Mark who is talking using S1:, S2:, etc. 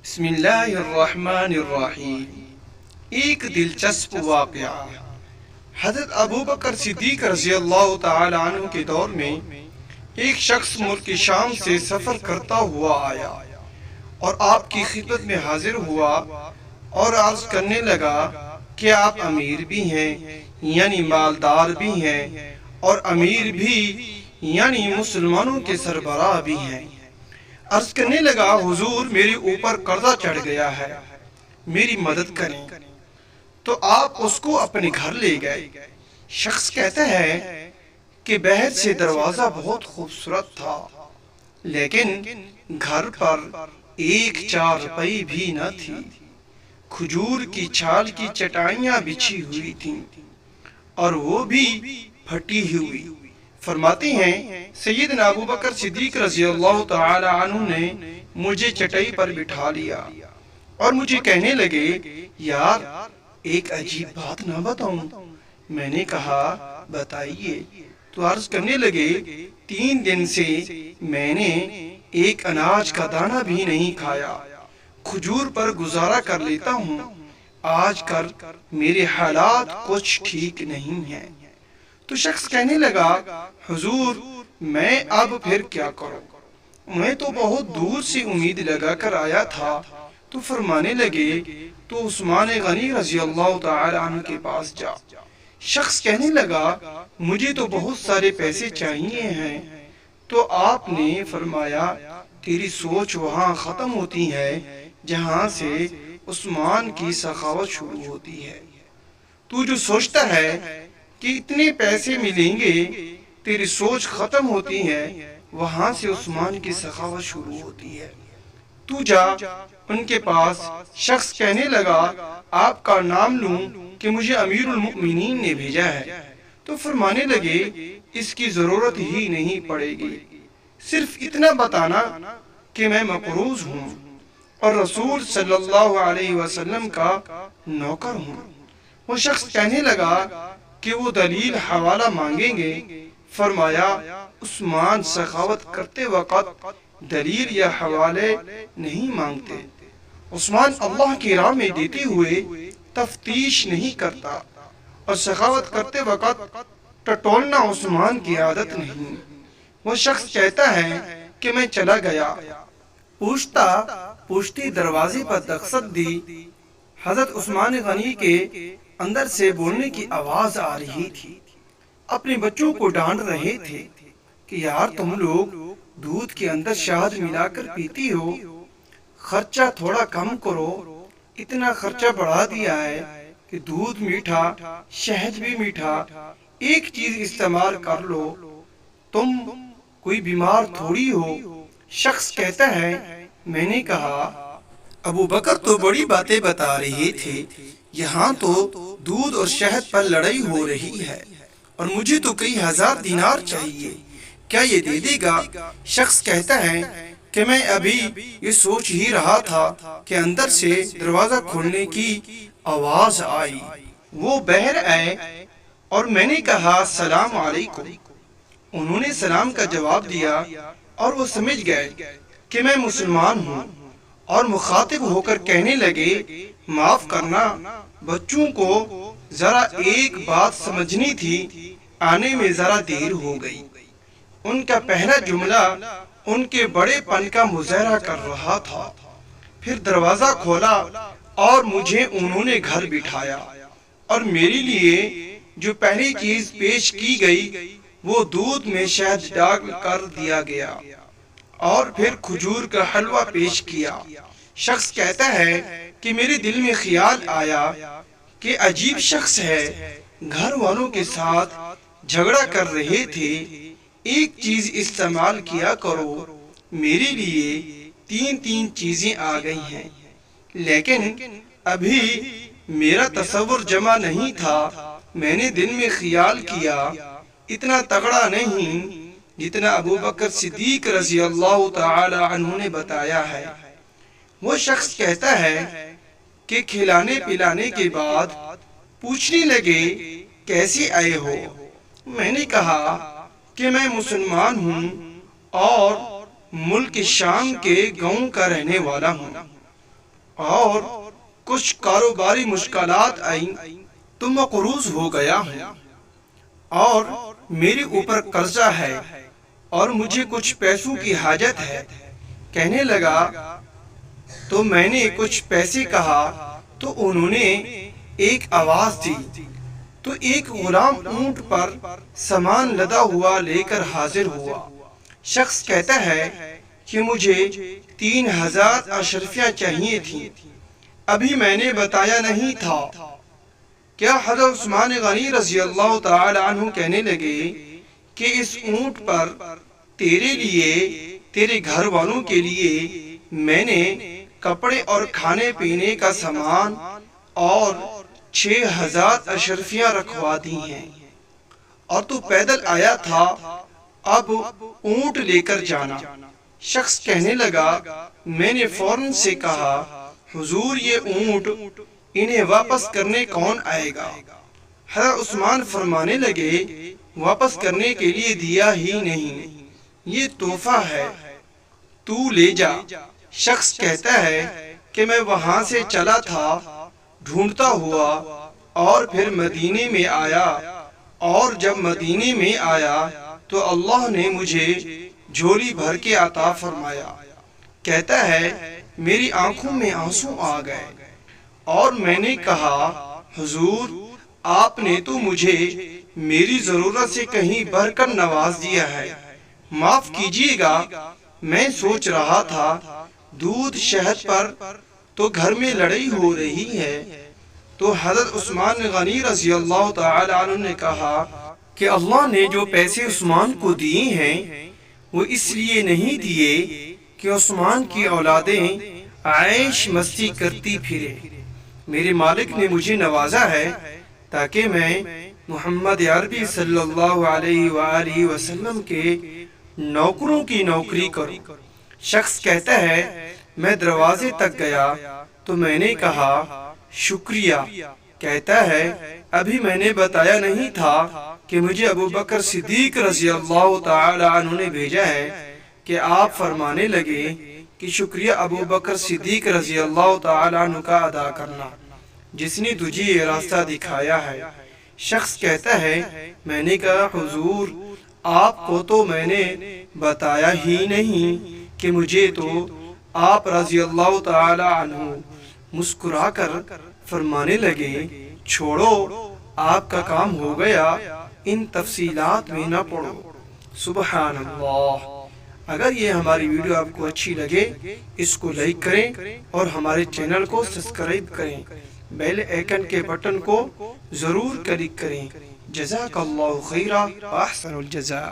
S1: بسم اللہ الرحمن الرحیم۔ ایک دلچسپ واقعہ۔ حضرت ابو بکر صدیق رضی اللہ تعالی عنہ کے دور میں ایک شخص ملک شام سے سفر کرتا ہوا آیا اور آپ کی خدمت میں حاضر ہوا اور عرض کرنے لگا کہ آپ امیر بھی ہیں یعنی مالدار بھی ہیں اور امیر بھی یعنی مسلمانوں کے سربراہ بھی ہیں۔ عرض کرنے لگا حضور میرے اوپر قرضہ چڑھ گیا ہے، میری مدد کریں۔ تو آپ اس کو اپنے گھر لے گئے۔ شخص کہتا ہے کہ باہر سے دروازہ بہت خوبصورت تھا لیکن گھر پر ایک چارپائی بھی نہ تھی، کھجور کی چھال کی چٹائیاں بچھی ہوئی تھیں اور وہ بھی پھٹی ہوئی۔ فرماتے ہیں سیدنا ابو بکر صدیق رضی اللہ تعالی عنہ نے مجھے چٹائی پر بٹھا لیا اور مجھے کہنے لگے یار ایک عجیب بات نہ بتاؤں؟ میں نے کہا بتائیے۔ تو عرض کرنے لگے 3 دن سے میں نے ایک اناج کا دانہ بھی نہیں کھایا، کھجور پر گزارا کر لیتا ہوں، آج کل میرے حالات کچھ ٹھیک نہیں ہیں۔ تو شخص کہنے لگا حضور میں اب پھر کیا کروں، میں تو بہت دور سے امید لگا کر آیا تھا۔ تو فرمانے لگے تو عثمان غنی رضی اللہ تعالی عنہ کے پاس جا۔ شخص کہنے لگا مجھے تو بہت سارے پیسے چاہیے ہیں۔ تو آپ نے فرمایا تیری سوچ وہاں ختم ہوتی ہے جہاں سے عثمان کی سخاوت شروع ہوتی ہے۔ تو جو سوچتا ہے کہ اتنے پیسے ملیں گے، تیری سوچ ختم ہوتی ہے وہاں سے عثمان کی سخاوت شروع ہوتی ہے۔ تو جا ان کے پاس۔ شخص کہنے لگا آپ کا نام لوں کہ مجھے امیر المؤمنین نے بھیجا ہے۔ تو فرمانے لگے اس کی ضرورت ہی نہیں پڑے گی، صرف اتنا بتانا کہ میں مقروض ہوں اور رسول صلی اللہ علیہ وسلم کا نوکر ہوں۔ وہ شخص کہنے لگا کہ وہ دلیل حوالہ مانگیں گے۔ فرمایا عثمان سخاوت کرتے وقت دلیل یا حوالے نہیں مانگتے، عثمان اللہ کی راہ میں دیتے ہوئے تفتیش نہیں کرتا، اور سخاوت کرتے وقت ٹٹولنا عثمان کی عادت نہیں۔ وہ شخص کہتا ہے کہ میں چلا گیا، پوچھتا پوچھتی دروازے پر دستک دی، حضرت عثمان غنی کے اندر سے بولنے کی آواز آ رہی تھی، اپنے بچوں کو ڈانٹ رہے تھے کہ یار تم لوگ دودھ کے اندر شہد ملا کر پیتی ہو، خرچہ تھوڑا کم کرو، اتنا خرچہ بڑھا دیا ہے کہ دودھ میٹھا شہد بھی میٹھا، ایک چیز استعمال کر لو، تم کوئی بیمار تھوڑی ہو۔ شخص کہتا ہے میں نے کہا ابو بکر تو بڑی باتیں بتا رہے تھے، یہاں تو دودھ اور شہد پر لڑائی ہو رہی ہے اور مجھے تو کئی ہزار دینار چاہیے، کیا یہ دے دے گا؟ شخص کہتا ہے کہ میں ابھی یہ سوچ ہی رہا تھا کہ اندر سے دروازہ کھولنے کی آواز آئی، وہ باہر آئے اور میں نے کہا السلام علیکم۔ انہوں نے سلام کا جواب دیا اور وہ سمجھ گئے کہ میں مسلمان ہوں اور مخاطب ہو کر کہنے لگے معاف کرنا، بچوں کو ذرا ایک بات سمجھنی تھی، آنے میں ذرا دیر ہو گئی۔ ان کا پہلا جملہ ان کے بڑے پن کا مظاہرہ کر رہا تھا۔ پھر دروازہ کھولا اور مجھے انہوں نے گھر بٹھایا اور میرے لیے جو پہلی چیز پیش کی گئی وہ دودھ میں شہد ڈال کر دیا گیا اور پھر کھجور کا حلوہ پیش کیا۔ شخص کہتا ہے کہ میرے دل میں خیال آیا کہ عجیب شخص ہے، گھر والوں کے ساتھ جھگڑا کر رہے تھے، ایک چیز استعمال کیا کرو، میرے لیے 3 چیزیں آ گئی ہیں، لیکن ابھی میرا تصور جمع نہیں تھا۔ میں نے دل میں خیال کیا اتنا تگڑا نہیں جتنا ابو بکر صدیق رضی اللہ تعالی عنہ نے بتایا ہے۔ وہ شخص کہتا ہے کہ کھلانے پلانے کے بعد پوچھنے لگے کیسے آئے ہو؟ میں نے کہا کہ میں مسلمان ہوں اور ملک شام کے گاؤں کا رہنے والا ہوں۔ اور کچھ کاروباری مشکلات آئیں تو مقروض ہو گیا ہوں اور میرے اوپر قرضہ ہے اور مجھے کچھ پیسوں کی حاجت ہے۔ کہنے لگا تو میں نے کچھ پیسے کہا تو انہوں نے ایک آواز دی تو ایک غلام اونٹ پر سامان لدا ہوا لے کر حاضر ہوا۔ شخص کہتا ہے کہ مجھے 3000 اشرفیاں چاہیے تھیں، ابھی میں نے بتایا نہیں تھا۔ کیا حضرت عثمان غنی رضی اللہ تعالی عنہ کہنے لگے کہ اس اونٹ پر تیرے لیے، تیرے گھر والوں کے لیے میں نے کپڑے اور کھانے پینے کا سامان اور 6000 اشرفیاں رکھوا دی ہیں، اور تو پیدل آیا تھا، اب اونٹ لے کر جانا۔ شخص کہنے لگا میں نے فوراً سے کہا حضور یہ اونٹ انہیں واپس کرنے کون آئے گا؟ حضرت عثمان فرمانے لگے واپس کرنے کے لیے دیا ہی نہیں، یہ تحفہ ہے، تو لے جا۔ شخص کہتا ہے کہ میں وہاں سے چلا تھا ڈھونڈتا ہوا اور پھر مدینے میں آیا، اور جب مدینے میں آیا تو اللہ نے مجھے جھولی بھر کے عطا فرمایا۔ کہتا ہے میری آنکھوں میں آنسو آ گئے اور میں نے کہا حضور آپ نے تو مجھے میری ضرورت سے کہیں بڑھ کر نواز دیا ہے، معاف کیجیے گا، میں سوچ رہا تھا دودھ شہد پر تو گھر میں لڑائی ہو رہی ہے۔ تو حضرت عثمان غنی رضی اللہ تعالی عنہ نے کہا کہ اللہ نے جو پیسے عثمان کو دیے ہیں وہ اس لیے نہیں دیے کہ عثمان کی اولادیں عیش مستی کرتی پھرے، میرے مالک نے مجھے نوازا ہے تاکہ میں محمد عربی صلی اللہ علیہ وآلہ وسلم کے نوکروں کی نوکری کروں۔ شخص کہتا ہے میں دروازے تک گیا تو میں نے کہا شکریہ۔ کہتا ہے ابھی میں نے بتایا نہیں تھا کہ مجھے ابو بکر صدیق رضی اللہ تعالی عنہ نے بھیجا ہے، کہ آپ فرمانے لگے کہ شکریہ ابو بکر صدیق رضی اللہ تعالی عنہ کا ادا کرنا جس نے تجھے یہ راستہ دکھایا ہے۔ شخص کہتا ہے میں نے کہا حضور آپ کو تو میں نے بتایا ہی نہیں کہ مجھے تو آپ رضی اللہ تعالی عنہ مسکرا کر فرمانے لگے چھوڑو آپ کا کام ہو گیا، ان تفصیلات میں نہ پڑو۔ سبحان اللہ۔ اگر یہ ہماری ویڈیو آپ کو اچھی لگے اس کو لائک کریں اور ہمارے چینل کو سبسکرائب کریں، بیل آئیکن کے بٹن کو ضرور کلک کریں۔ جزاک اللہ خیرا، احسن الجزاء۔